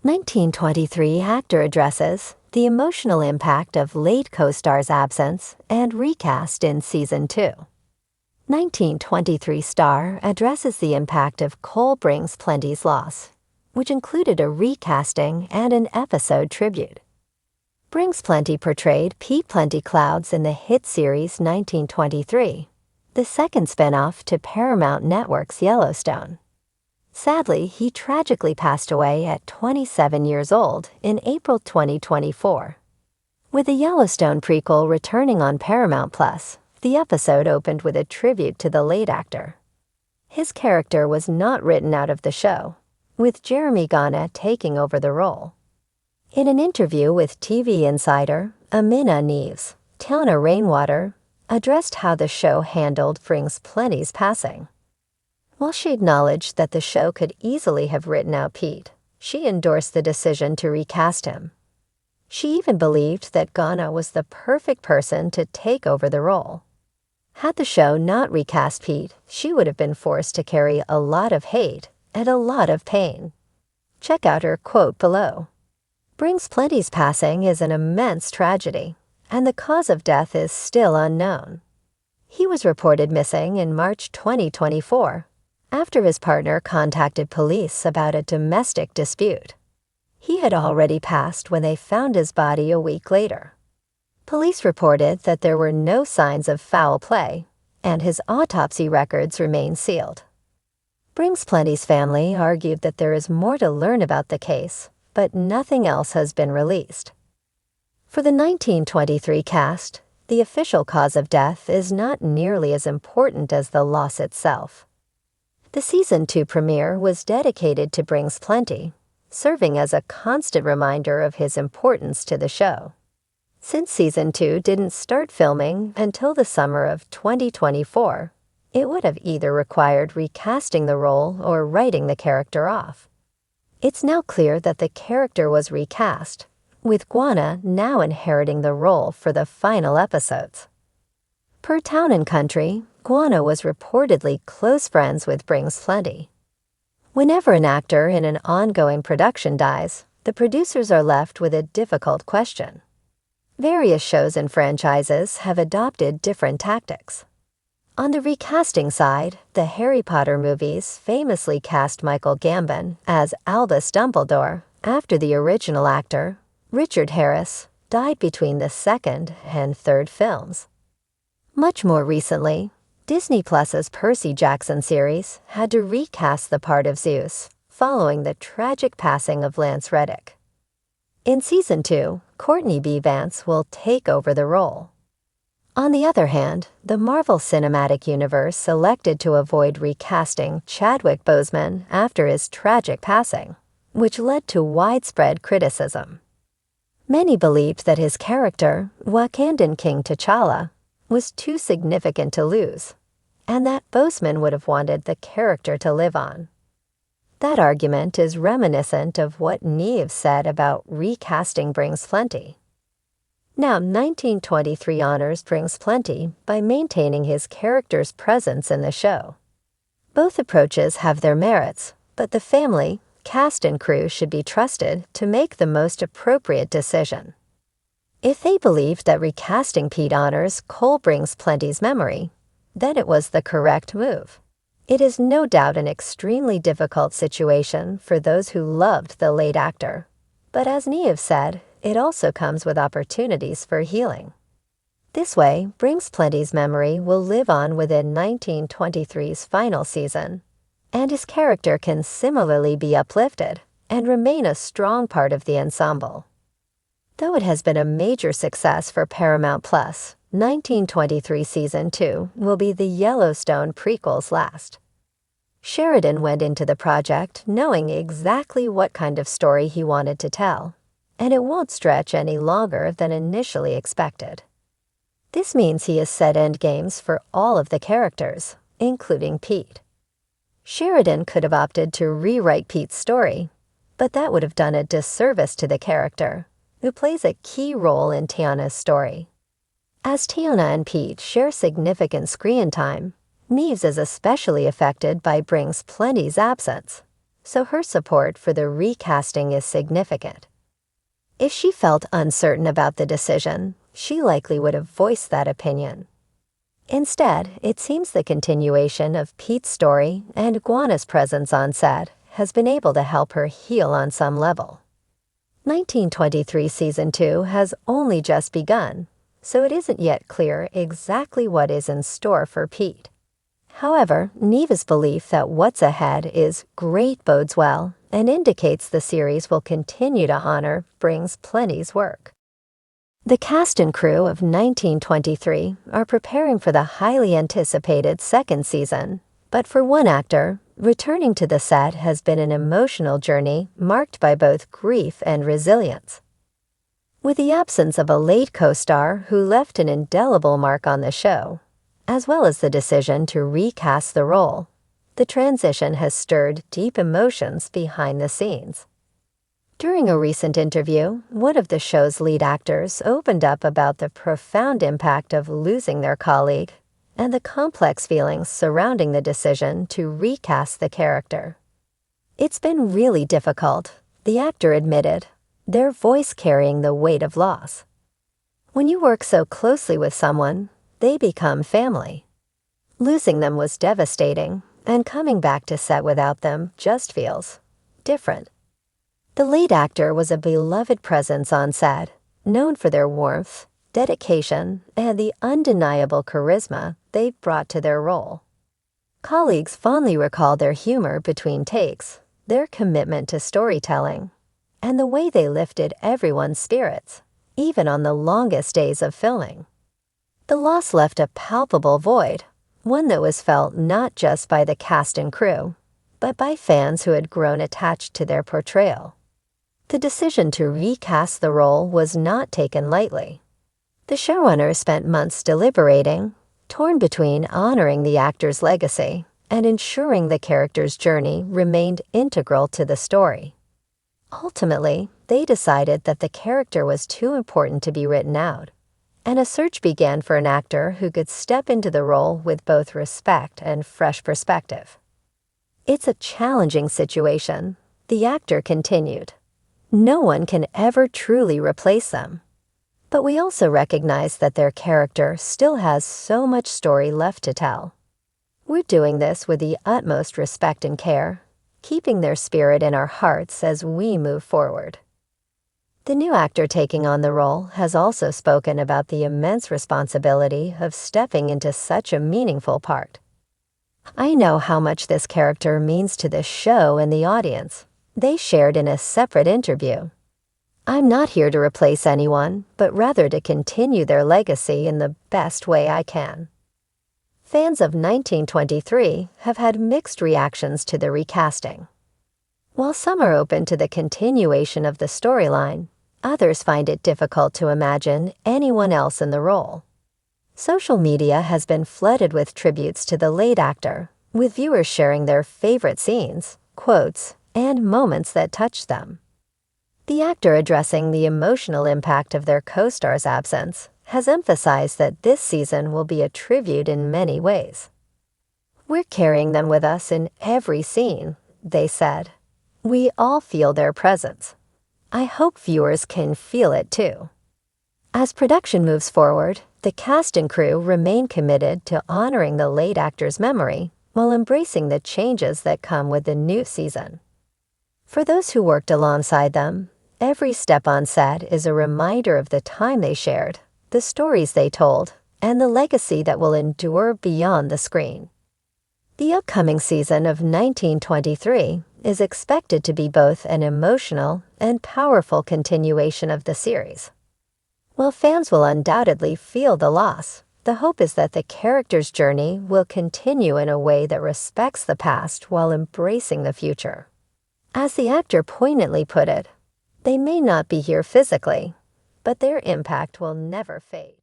1923 actor addresses the emotional impact of late co-star's absence and recast in Season 2. 1923 star addresses the impact of Cole Brings Plenty's loss, which included a recasting and an episode tribute. Brings Plenty portrayed Pete Plenty Clouds in the hit series 1923, the second spin-off to Paramount Network's Yellowstone. Sadly, he tragically passed away at 27 years old in April 2024. With the Yellowstone prequel returning on Paramount+, the episode opened with a tribute to the late actor. His character was not written out of the show, with Jeremy Ghana taking over the role. In an interview with TV Insider, Amina Neves, Tiana Rainwater, addressed how the show handled Brings Plenty's passing. While she acknowledged that the show could easily have written out Pete, she endorsed the decision to recast him. She even believed that Ghana was the perfect person to take over the role. Had the show not recast Pete, she would have been forced to carry a lot of hate and a lot of pain. Check out her quote below. Brings Plenty's passing is an immense tragedy, and the cause of death is still unknown. He was reported missing in March 2024, after his partner contacted police about a domestic dispute. He had already passed when they found his body a week later. Police reported that there were no signs of foul play, and his autopsy records remain sealed. Brings Plenty's family argued that there is more to learn about the case, but nothing else has been released. For the 1923 cast, the official cause of death is not nearly as important as the loss itself. The Season 2 premiere was dedicated to Brings Plenty, serving as a constant reminder of his importance to the show. Since Season 2 didn't start filming until the summer of 2024, it would have either required recasting the role or writing the character off. It's now clear that the character was recast, with Guana now inheriting the role for the final episodes. Per Town & Country, Guana was reportedly close friends with Brings Plenty. Whenever an actor in an ongoing production dies, the producers are left with a difficult question. Various shows and franchises have adopted different tactics. On the recasting side, the Harry Potter movies famously cast Michael Gambon as Albus Dumbledore after the original actor, Richard Harris, died between the second and third films. Much more recently, Disney Plus's Percy Jackson series had to recast the part of Zeus following the tragic passing of Lance Reddick. In Season 2, Courtney B. Vance will take over the role. On the other hand, the Marvel Cinematic Universe elected to avoid recasting Chadwick Boseman after his tragic passing, which led to widespread criticism. Many believed that his character, Wakandan King T'Challa, was too significant to lose, and that Boseman would have wanted the character to live on. That argument is reminiscent of what Neves said about recasting Brings Plenty. Now, 1923 honors Brings Plenty by maintaining his character's presence in the show. Both approaches have their merits, but the family, cast and crew should be trusted to make the most appropriate decision. If they believed that recasting Pete honors Cole Brings Plenty's memory, then it was the correct move. It is no doubt an extremely difficult situation for those who loved the late actor, but as Neves said, it also comes with opportunities for healing. This way, Brings Plenty's memory will live on within 1923's final season, and his character can similarly be uplifted and remain a strong part of the ensemble. Though it has been a major success for Paramount+, 1923 Season 2 will be the Yellowstone prequel's last. Sheridan went into the project knowing exactly what kind of story he wanted to tell, and it won't stretch any longer than initially expected. This means he has set endgames for all of the characters, including Pete. Sheridan could have opted to rewrite Pete's story, but that would have done a disservice to the character, who plays a key role in Tiana's story. As Tiana and Pete share significant screen time, Neves is especially affected by Brings Plenty's absence, so her support for the recasting is significant. If she felt uncertain about the decision, she likely would have voiced that opinion. Instead, it seems the continuation of Pete's story and Iguana's presence on set has been able to help her heal on some level. 1923 Season 2 has only just begun, so it isn't yet clear exactly what is in store for Pete. However, Neva's belief that what's ahead is great bodes well and indicates the series will continue to honor Brings Plenty's work. The cast and crew of 1923 are preparing for the highly anticipated second season, but for one actor, returning to the set has been an emotional journey marked by both grief and resilience. With the absence of a late co-star who left an indelible mark on the show, as well as the decision to recast the role, the transition has stirred deep emotions behind the scenes. During a recent interview, one of the show's lead actors opened up about the profound impact of losing their colleague and the complex feelings surrounding the decision to recast the character. "It's been really difficult," the actor admitted, their voice carrying the weight of loss. "When you work so closely with someone, they become family. Losing them was devastating, and coming back to set without them just feels different." The lead actor was a beloved presence on set, known for their warmth, dedication, and the undeniable charisma they brought to their role. Colleagues fondly recall their humor between takes, their commitment to storytelling, and the way they lifted everyone's spirits, even on the longest days of filming. The loss left a palpable void, one that was felt not just by the cast and crew, but by fans who had grown attached to their portrayal. The decision to recast the role was not taken lightly. The showrunners spent months deliberating, torn between honoring the actor's legacy and ensuring the character's journey remained integral to the story. Ultimately, they decided that the character was too important to be written out, and a search began for an actor who could step into the role with both respect and fresh perspective. "It's a challenging situation," the actor continued. "No one can ever truly replace them. But we also recognize that their character still has so much story left to tell. We're doing this with the utmost respect and care, keeping their spirit in our hearts as we move forward." The new actor taking on the role has also spoken about the immense responsibility of stepping into such a meaningful part. "I know how much this character means to the show and the audience," they shared in a separate interview. "I'm not here to replace anyone, but rather to continue their legacy in the best way I can." Fans of 1923 have had mixed reactions to the recasting. While some are open to the continuation of the storyline, others find it difficult to imagine anyone else in the role. Social media has been flooded with tributes to the late actor, with viewers sharing their favorite scenes, quotes, and moments that touched them. The actor addressing the emotional impact of their co-star's absence has emphasized that this season will be a tribute in many ways. "We're carrying them with us in every scene," they said. "We all feel their presence. I hope viewers can feel it too." As production moves forward, the cast and crew remain committed to honoring the late actor's memory while embracing the changes that come with the new season. For those who worked alongside them, every step on set is a reminder of the time they shared, the stories they told, and the legacy that will endure beyond the screen. The upcoming season of 1923 is expected to be both an emotional and powerful continuation of the series. While fans will undoubtedly feel the loss, the hope is that the character's journey will continue in a way that respects the past while embracing the future. As the actor poignantly put it, "They may not be here physically, but their impact will never fade."